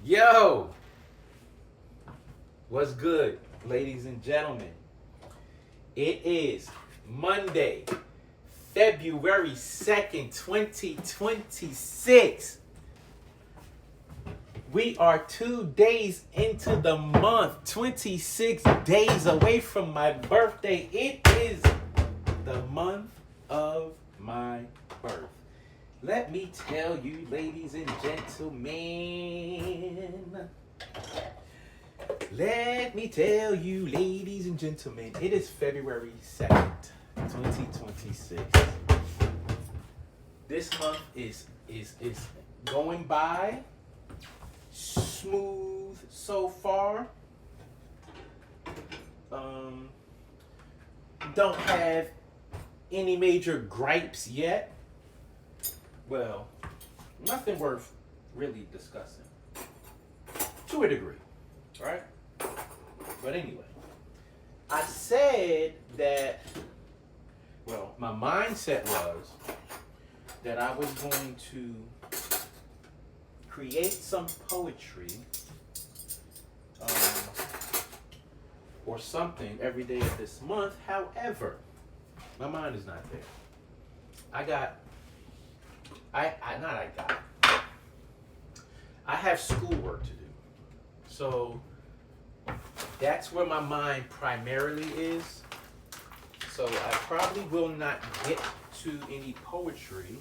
Yo, what's good, ladies and gentlemen? It is Monday, February 2nd, 2026. We are 2 days into the month, 26 days away from my birthday. It is the month of my birth. Let me tell you, ladies and gentlemen. Let me tell you, ladies and gentlemen. It is February 2nd, 2026. This month is going by smooth so far. Don't have any major gripes yet. Well, nothing worth really discussing. To a degree, right? But anyway, I said that, well, my mindset was that I was going to create some poetry or something every day of this month. However, my mind is not there. I have schoolwork to do. So that's where my mind primarily is. So I probably will not get to any poetry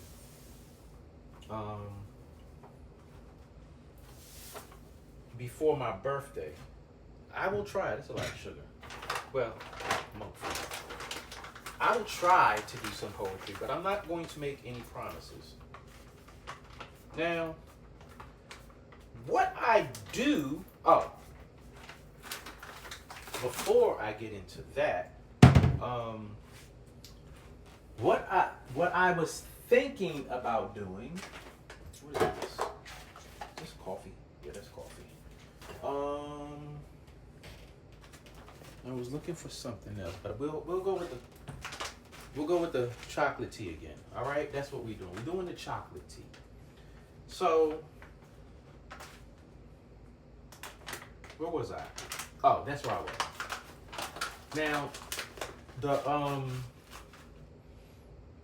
before my birthday. I will try. That's a lot of sugar. Well, mostly. I will try to do some poetry, but I'm not going to make any promises. Now, what I do, before I get into that, what I was thinking about doing, what is this? This coffee. Yeah, that's coffee. I was looking for something else, but we'll go with the chocolate tea again. All right, that's what we're doing. We're doing the chocolate tea. So, where was I? Oh, that's where I was. Now,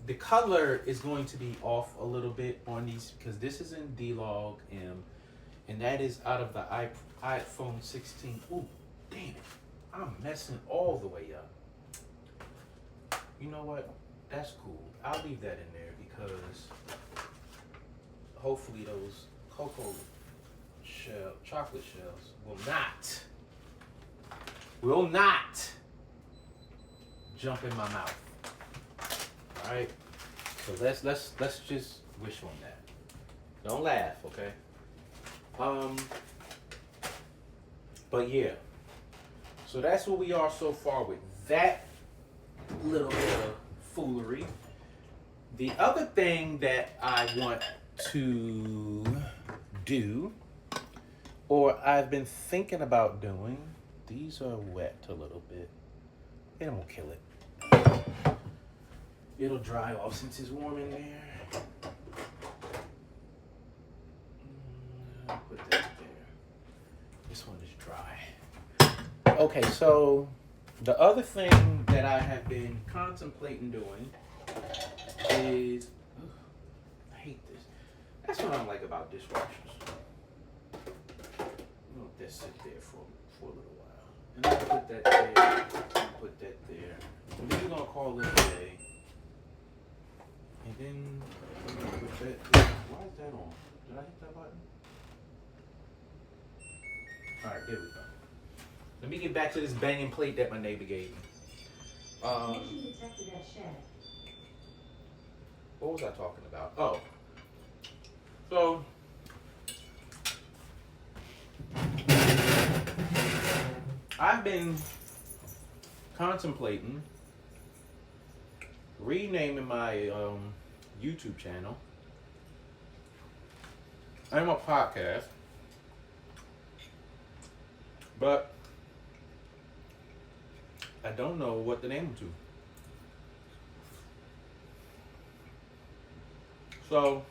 the color is going to be off a little bit on these because this is in D-Log M, and that is out of the iPhone 16. Ooh, damn it! I'm messing all the way up. You know what? That's cool. I'll leave that in there because hopefully those chocolate shells will not jump in my mouth. All right. So let's just wish on that. Don't laugh, okay? But yeah. So that's where we are so far with that little bit of foolery. The other thing that I want to do, or I've been thinking about doing, these are wet a little bit. It won't kill it. It'll dry off since it's warm in there. I'll put that there. This one is dry. Okay, so the other thing that I have been contemplating doing is, I hate this. That's what I don't like about dishwashers. I'll let that sit there for a little while. And I'll put that there, and put that there. And then we're gonna call it a day. And then I'm gonna put that there. Why is that on? Did I hit that button? Alright, there we go. Let me get back to this banging plate that my neighbor gave me. Detected that shed. What was I talking about? Oh. So, I've been contemplating renaming my YouTube channel. I'm a podcast, but I don't know what to name them to. So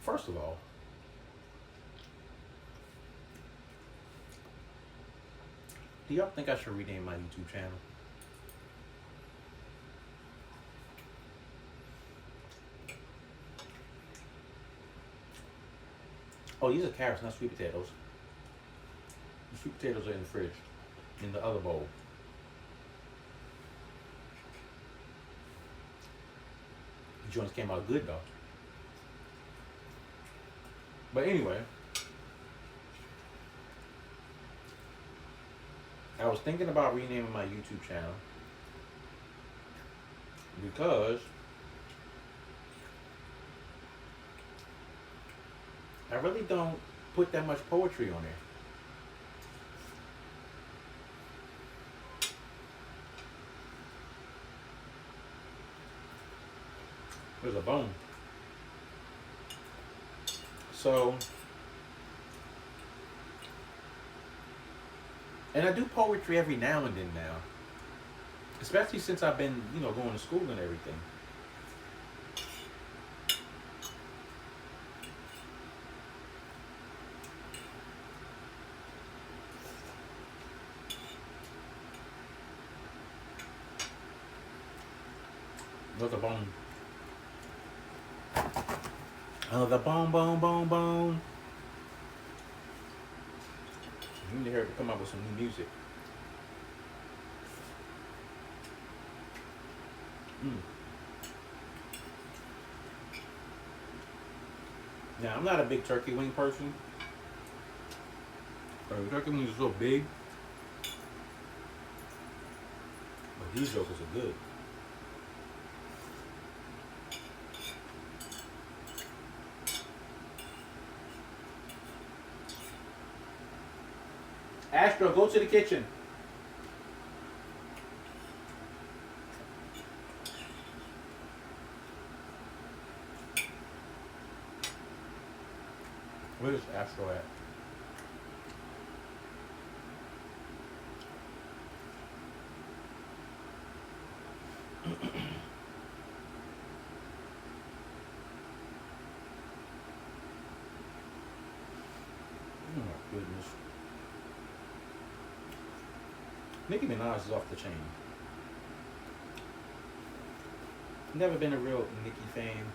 First of all, do y'all think I should rename my YouTube channel? Oh, these are carrots, not sweet potatoes. The sweet potatoes are in the fridge, in the other bowl. The joints came out good though. But anyway, I was thinking about renaming my YouTube channel because I really don't put that much poetry on there. There's a bone. So, and I do poetry every now and then now. Especially since I've been, going to school and everything. Another bone. Another bone. You need to hear it come up with some new music. Now, I'm not a big turkey wing person. Turkey wings are so big. But these jokers are good. Astro, go to the kitchen. Where's Astro at? Oh my goodness. Nicki Minaj is off the chain. Never been a real Nicki fan.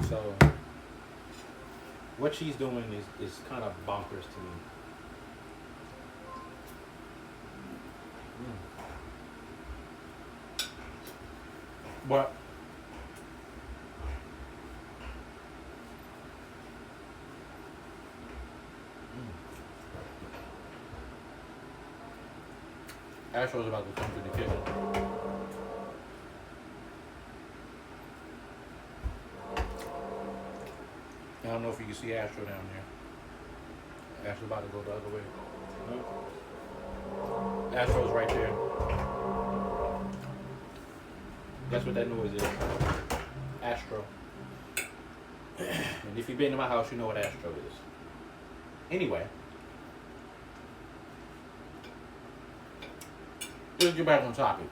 So what she's doing is kind of bonkers to me. But Astro's about to come to the kitchen. I don't know if you can see Astro down there. Astro's about to go the other way. Astro's right there. That's what that noise is. Astro. And if you've been to my house, you know what Astro is. Anyway. Let's get back on topic.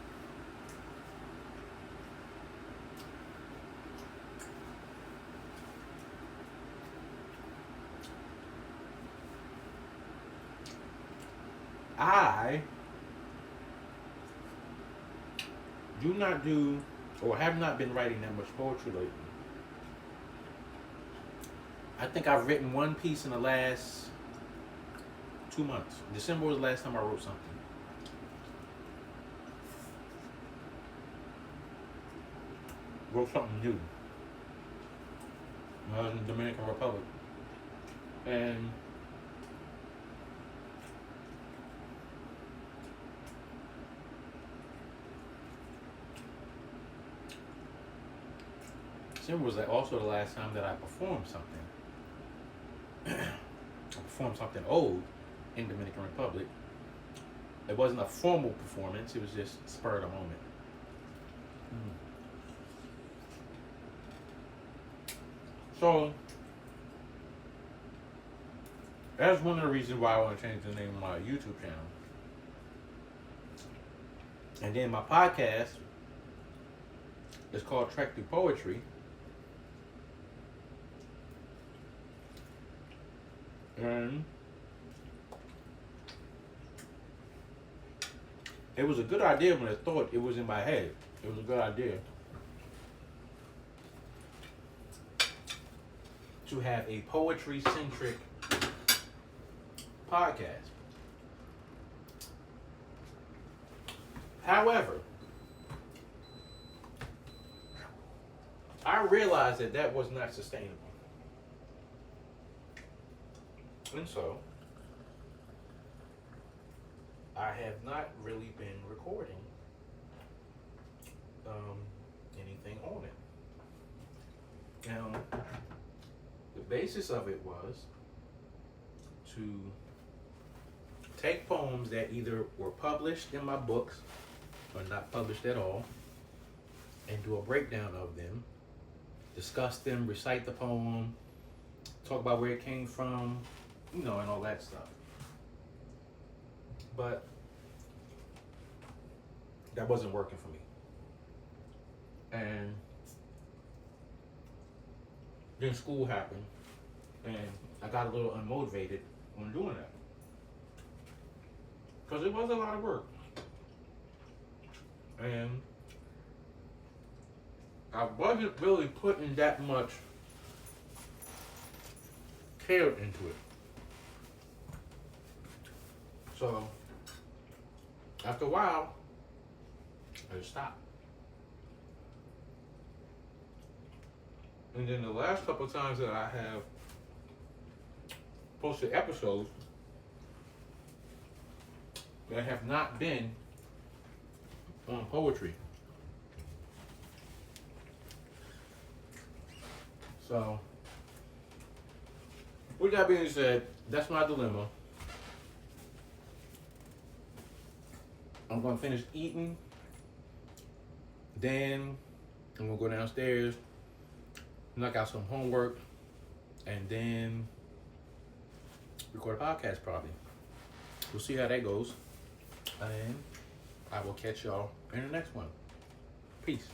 I do not do or have not been writing that much poetry lately. I think I've written one piece in the last 2 months. December was the last time I wrote something. Wrote something new. When I was in the Dominican Republic. And December was also the last time that I performed something. I performed something old in Dominican Republic. It wasn't a formal performance, it was just spur of the moment. So that's one of the reasons why I want to change the name of my YouTube channel. And then my podcast, It's called Trek Through Poetry. And it was a good idea when I thought it was in my head. It was a good idea to have a poetry-centric podcast. However, I realized that that was not sustainable. And so, I have not really been recording anything on it. Now, the basis of it was to take poems that either were published in my books or not published at all and do a breakdown of them, discuss them, recite the poem, talk about where it came from, and all that stuff. But that wasn't working for me. And then school happened, and I got a little unmotivated on doing that. Because it was a lot of work. And I wasn't really putting that much care into it. So, after a while, I just stopped. And then the last couple of times that I have posted episodes that have not been on poetry. So, with that being said, that's my dilemma. I'm gonna finish eating, then I'm gonna go downstairs, knock out some homework, and then record a podcast probably. We'll see how that goes. And I will catch y'all in the next one. Peace.